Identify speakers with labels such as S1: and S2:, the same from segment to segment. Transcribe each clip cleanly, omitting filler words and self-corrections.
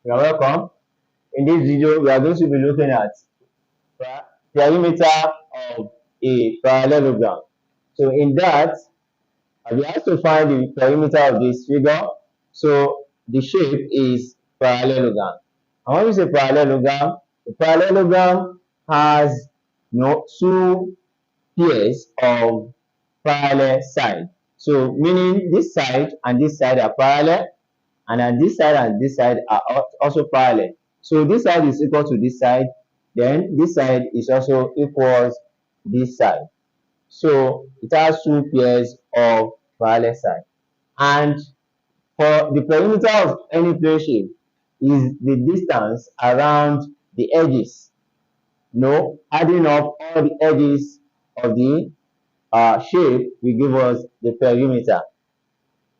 S1: You're welcome. In this video, we are going to be looking at perimeter of a parallelogram. So in that, we have to find the perimeter of this figure. So the shape is parallelogram. And when we say parallelogram, the parallelogram has two pairs of parallel side. So meaning this side and this side are parallel, and then this side and this side are also parallel. So this side is equal to this side, then this side is also equals this side. So it has two pairs of parallel side. And for the perimeter of any plane shape is the distance around the edges. No, adding up all the edges of the shape will give us the perimeter.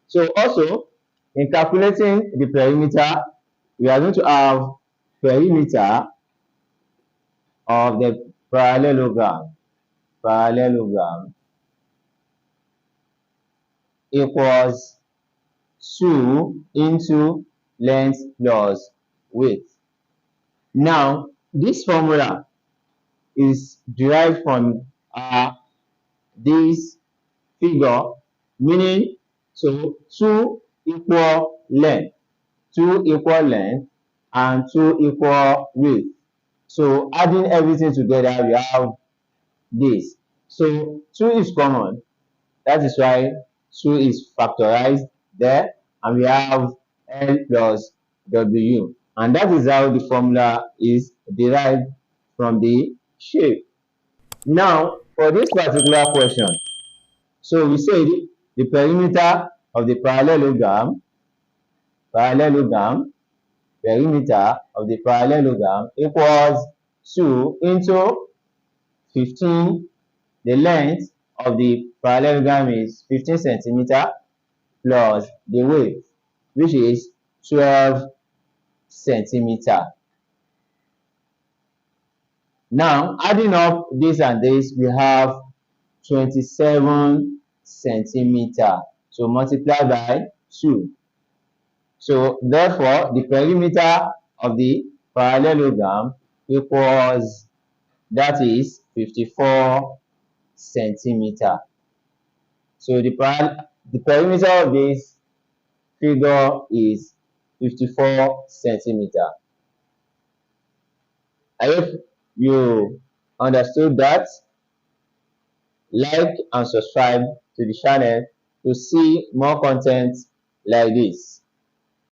S1: So also, in calculating the perimeter, we are going to have perimeter of the parallelogram. Parallelogram equals 2 into length plus width. Now, this formula is derived from this figure, meaning so two equal length and two equal width. So adding everything together, we have this. So 2 is common. That is why 2 is factorized there, and we have L plus W. And that is how the formula is derived from the shape. Now, for this particular question, so we said the perimeter of the perimeter of the parallelogram equals 2 into 15. The length of the parallelogram is 15 centimeter plus the width, which is 12 centimeter. Now, adding up this and this, we have 27 centimeter. So multiply by 2. So therefore, the perimeter of the parallelogram equals, that is 54 centimeter. So the perimeter of this figure is 54 centimeter. I hope you understood that. Like and subscribe to the channel to see more content like this.